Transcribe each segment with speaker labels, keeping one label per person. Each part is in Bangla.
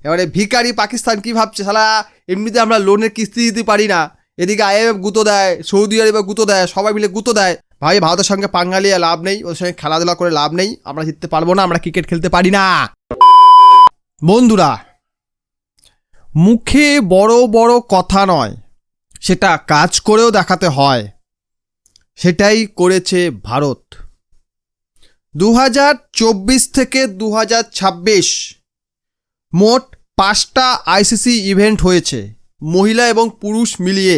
Speaker 1: এবারে ভিখারি পাকিস্তান কি ভাবছে, শালা এমনিতে আমরা লোনের কিস্তি দিতে পারি না, এদিকে IMF গুঁতো দেয়, সৌদি আরবে গুঁতো দেয়, সবাই মিলে গুঁতো দেয়। ভাই ভারতের সঙ্গে পাঙ্গা নিয়ে লাভ নেই, ওর সঙ্গে খেলাধুলা করে লাভ নেই, আমরা জিততে পারবো না, আমরা ক্রিকেট খেলতে পারি না। বন্ধুরা, মুখে বড় বড় কথা নয়, সেটা কাজ করেও দেখাতে হয়, সেটাই করেছে ভারত। 2024 থেকে 2026 মোট 5টা ICC ইভেন্ট হয়েছে, মহিলা এবং পুরুষ মিলিয়ে।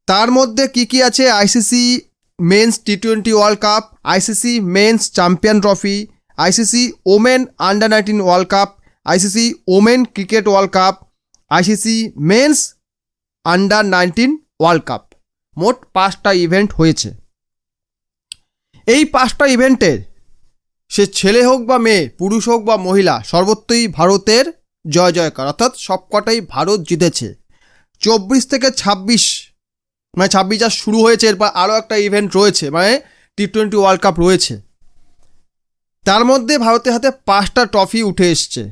Speaker 1: তার মধ্যে কি কি আছে? ICC men's T20 world cup, ICC men's champion trophy, ICC women under 19 world cup, ICC women cricket world cup, ICC men's under 19 world cup. মোট 5টা ইভেন্ট হয়েছে। এই 5টা ইভেন্টের সে ছেলে হোক বা মেয়ে, পুরুষ হোক বা মহিলা, সর্বত্রই ভারতের জয় জয়কার, অর্থাৎ সবকটাই ভারত জিতেছে। 24 থেকে 26 মানে 26 যা শুরু হয়েছে, এরপর আরও একটা ইভেন্ট রয়েছে, মানে T20 ওয়ার্ল্ড কাপ রয়েছে। তার মধ্যে ভারতের হাতে 5টা ট্রফি উঠে এসছে।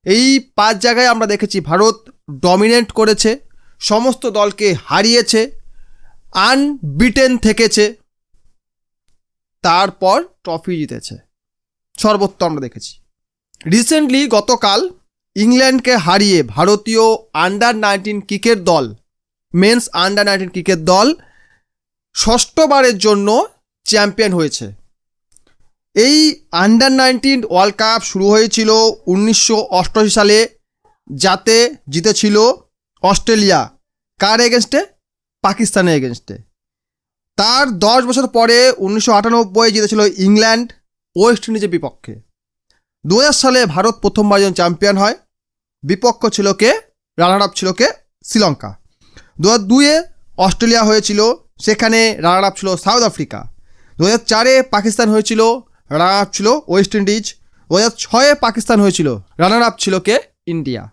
Speaker 1: এই 5 জায়গায় আমরা দেখেছি ভারত ডমিনেট করেছে, সমস্ত দলকে হারিয়েছে, আনবিটেন থেকেছে, তারপর ট্রফি জিতেছে, সর্বত্র আমরা দেখেছি। রিসেন্টলি গতকাল ইংল্যান্ডকে হারিয়ে ভারতীয় আন্ডার 19 ক্রিকেট দল, মেন্স আন্ডার 19 ক্রিকেট দল 6ষ্ঠবারের জন্য চ্যাম্পিয়ন হয়েছে। এই আন্ডার 19 ওয়ার্ল্ড কাপ শুরু হয়েছিল 1988 সালে, যাতে জিতেছিল অস্ট্রেলিয়া। কার এগেনস্টে? পাকিস্তানের এগেনস্টে। তার 10 বছর পরে 1998 জিতেছিল ইংল্যান্ড ওয়েস্ট ইন্ডিজের বিপক্ষে। 2000 সালে ভারত প্রথমবার যখন চ্যাম্পিয়ন হয়, বিপক্ষ ছিল কে? রানার আপ ছিল কে? শ্রীলঙ্কা। 2002 অস্ট্রেলিয়া হয়েছিল, সেখানে রানার আপ ছিল সাউথ আফ্রিকা। 2004 পাকিস্তান হয়েছিল, রানার আপ ছিল ওয়েস্ট ইন্ডিজ। 2006 পাকিস্তান হয়েছিল, রানার আপ ছিল কে? ইন্ডিয়া।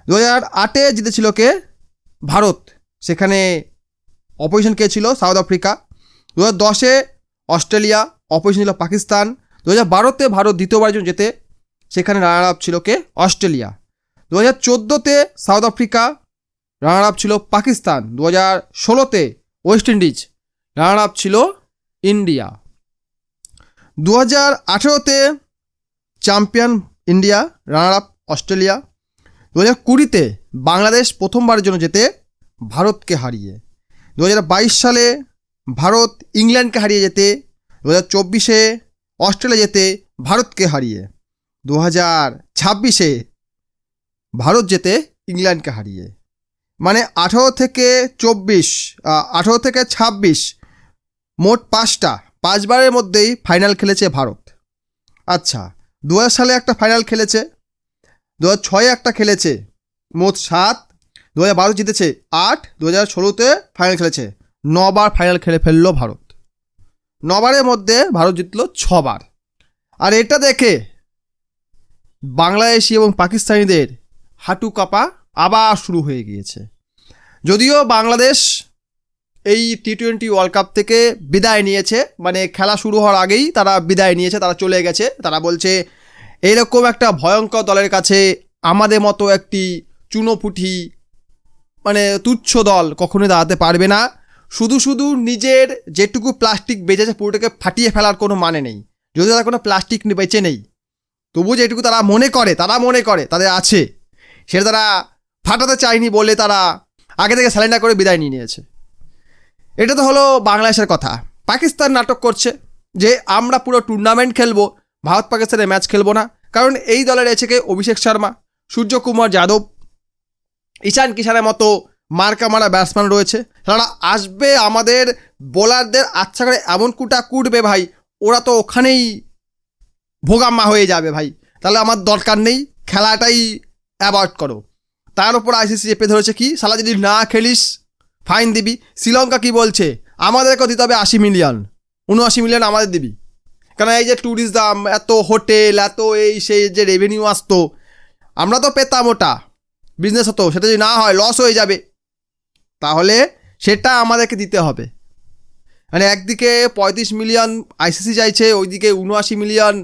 Speaker 1: 2008 জিতেছিল কে? ভারত, সেখানে অপোজিশন কে ছিল? South Africa. 2010 অস্ট্রেলিয়া, অপোজিশন ছিল পাকিস্তান। 2012 ভারত দ্বিতীয়বারের জন্য জেতে, সেখানে রানার আপ ছিল কে? Australia. 2014 South Africa, runner up ছিল Pakistan. 2016 West Indies, runner up ছিল India. 2018 champion India, runner up Australia. 2020 Bangladesh প্রথমবারের জন্য জেতে ভারতকে হারিয়ে। 2022 সালে ভারত ইংল্যান্ডকে হারিয়ে যেতে, 2024 অস্ট্রেলিয়া যেতে ভারতকে হারিয়ে, 2026 ভারত যেতে ইংল্যান্ডকে হারিয়ে। মানে 18 থেকে 26 মোট 5বারের মধ্যেই ফাইনাল খেলেছে ভারত। আচ্ছা, 2000 সালে একটা ফাইনাল খেলেছে, 2006 একটা খেলেছে, মোট 7। 2012 জিতেছে 8, 2016 ফাইনাল খেলেছে। 9বার ফাইনাল খেলে ফেললো ভারত। 9বারের মধ্যে ভারত জিতলো 6বার। আর এটা দেখে বাংলাদেশি এবং পাকিস্তানিদের হাঁটু কাঁপা আবার শুরু হয়ে গিয়েছে। যদিও বাংলাদেশ এই T20 ওয়ার্ল্ড কাপ থেকে বিদায় নিয়েছে, মানে খেলা শুরু হওয়ার আগেই তারা বিদায় নিয়েছে, তারা চলে গেছে। তারা বলছে এইরকম একটা ভয়ঙ্কর দলের কাছে আমাদের মতো একটি চুনোপুঁটি, মানে তুচ্ছ দল কখনোই দাঁড়াতে পারবে না। শুধু নিজের যেটুকু প্লাস্টিক বেঁচেছে পুরোটাকে ফাটিয়ে ফেলার কোনো মানে নেই। যদি তারা কোনো প্লাস্টিক বেঁচে নেই, তবু যেটুকু তারা মনে করে তাদের আছে, সেটা তারা ফাটাতে চায়নি বলে তারা আগে থেকে স্যালেন্ডার করে বিদায় নিয়ে নিয়েছে। এটা তো হলো বাংলাদেশের কথা। পাকিস্তান নাটক করছে যে আমরা পুরো টুর্নামেন্ট খেলবো, ভারত পাকিস্তানের ম্যাচ খেলবো না, কারণ এই দলের এসে কে? অভিষেক শর্মা, সূর্যকুমার যাদব, ঈশান কিষানের মতো মার্কা মারা ব্যাটসম্যান রয়েছে। তারা আসবে আমাদের বোলারদের আচ্ছা করে এমন কুটবে ভাই, ওরা তো ওখানেই ভোগাম্মা হয়ে যাবে ভাই। তাহলে আমার দরকার নেই, খেলাটাই অ্যাভয়েড করো। তার উপর ICC চেপে ধরেছে কি, শালা যদি না খেলিস ফাইন দিবি। শ্রীলঙ্কা কি বলছে? আমাদেরকেও দিতে হবে 80 মিলিয়ন, 79 মিলিয়ন আমাদের দিবি। কারণ এই যে ট্যুরিজম, এত হোটেল, এত এই সেই যে রেভিনিউ আসতো, আমরা তো পেতাম, ওটা বিজনেস হতো, সেটা যদি না হয় লস হয়ে যাবে, তাহলে সেটা আমাদেরকে দিতে হবে। মানে একদিকে 35 মিলিয়ন ICC চাইছে, ওইদিকে 79 মিলিয়ন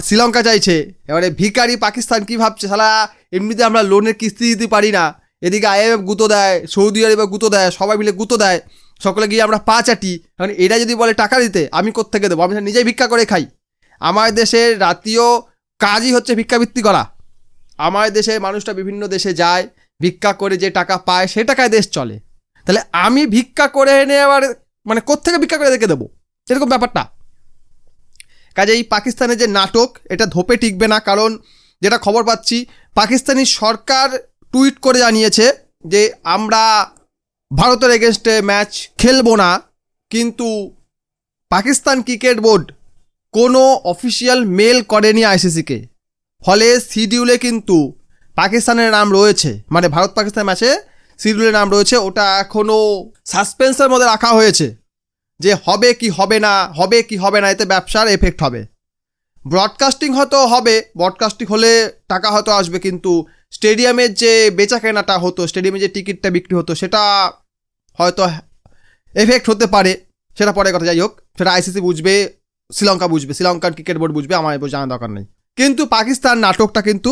Speaker 1: শ্রীলঙ্কা চাইছে। এবারে ভিখারি পাকিস্তান কি ভাবছে, শালা এমনিতে আমরা লোনের কিস্তি দিতে পারি না, এদিকে IMF গুঁতো দেয়, সৌদি আরবে গুঁতো দেয়, সবাই মিলে গুঁতো দেয়, সকলে গিয়ে আমরা পা চাটি। কারণ এরা যদি বলে টাকা দিতে, আমি কোত্থেকে দেবো? আমি নিজেই ভিক্ষা করে খাই। আমার দেশের জাতীয় কাজই হচ্ছে ভিক্ষাবৃত্তি করা। আমার দেশে মানুষটা বিভিন্ন দেশে যায়, ভিক্ষা করে যে টাকা পায় সে টাকায় দেশ চলে। তাহলে আমি ভিক্ষা করে এনে আবার মানে কোত্থেকে ভিক্ষা করে রেখে দেবো, এরকম ব্যাপারটা। কাজেই পাকিস্তানের যে নাটক, এটা ধোপে টিকবে না। কারণ যেটা খবর পাচ্ছি, পাকিস্তানি সরকার টুইট করে জানিয়েছে যে আমরা ভারতের এগেনস্টে ম্যাচ খেলবো না, কিন্তু পাকিস্তান ক্রিকেট বোর্ড কোনো অফিসিয়াল মেল করেনি ICCকে। ফলে শিডিউলে কিন্তু পাকিস্তানের নাম রয়েছে, মানে ভারত পাকিস্তান ম্যাচে শিডিউলের নাম রয়েছে, ওটা এখনও সাসপেন্সের মধ্যে রাখা হয়েছে যে হবে কি হবে না, হবে কি হবে না, এতে ব্যবসার এফেক্ট হবে। ব্রডকাস্টিং হয়তো হবে, ব্রডকাস্টিং হলে টাকা হয়তো আসবে, কিন্তু স্টেডিয়ামের যে বেচা কেনাটা হতো, স্টেডিয়ামে যে টিকিটটা বিক্রি হতো, সেটা হয়তো এফেক্ট হতে পারে। সেটা পরে কথা, যাই হোক, সেটা ICC বুঝবে, শ্রীলঙ্কা বুঝবে, শ্রীলঙ্কার ক্রিকেট বোর্ড বুঝবে, আমার এবার জানার দরকার নেই। কিন্তু পাকিস্তান নাটকটা কিন্তু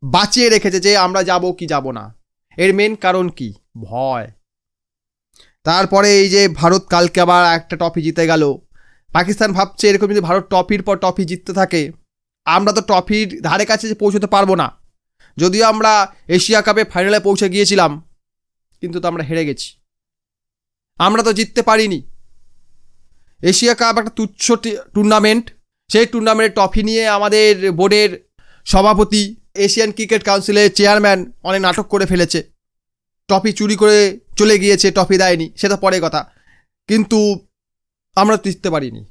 Speaker 1: বাঁচিয়ে রেখেছে যে আমরা যাব কি যাব না। এর মেন কারণ কি? ভয়। তারপরে এই যে ভারত কালকে আবার একটা ট্রফি জিতে গেল, পাকিস্তান ভাবছে এরকম যদি ভারত ট্রফির পর ট্রফি জিততে থাকে, আমরা তো ট্রফির ধারে কাছে পৌঁছতে পারবো না। যদিও আমরা এশিয়া কাপে ফাইনালে পৌঁছে গিয়েছিলাম, কিন্তু তো আমরা হেরে গেছি, আমরা তো জিততে পারিনি। এশিয়া কাপ একটা তুচ্ছ টুর্নামেন্ট, সেই টুর্নামেন্টের ট্রফি নিয়ে আমাদের বোর্ডের সভাপতি, এশিয়ান ক্রিকেট কাউন্সিলের চেয়ারম্যান অনেক নাটক করে ফেলেছে, ট্রফি চুরি করে চলে গিয়েছে, ট্রফি দেয়নি, সেটা পরে কথা, কিন্তু আমরা জিততে পারিনি।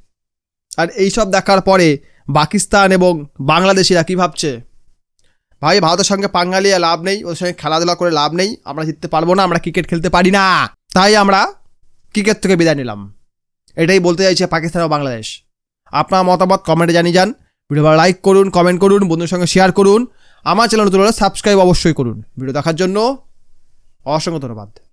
Speaker 1: আর এইসব দেখার পরে পাকিস্তান এবং বাংলাদেশিরা কী ভাবছে, ভাই ভারতের সঙ্গে পাঙ্গা নিয়ে লাভ নেই, ওদের সঙ্গে খেলাধুলা করে লাভ নেই, আমরা জিততে পারবো না, আমরা ক্রিকেট খেলতে পারি না, তাই আমরা ক্রিকেট থেকে বিদায় নিলাম। এটাই বলতে চাইছে পাকিস্তান ও বাংলাদেশ। আপনার মতামত কমেন্টে জানিয়ে যান। ভিডিও ভালো লাইক করুন, কমেন্ট করুন, বন্ধুদের সঙ্গে শেয়ার করুন। আমার চ্যানেল নতুন হলে সাবস্ক্রাইব অবশ্যই করুন। ভিডিও দেখার জন্য অসংখ্য ধন্যবাদ।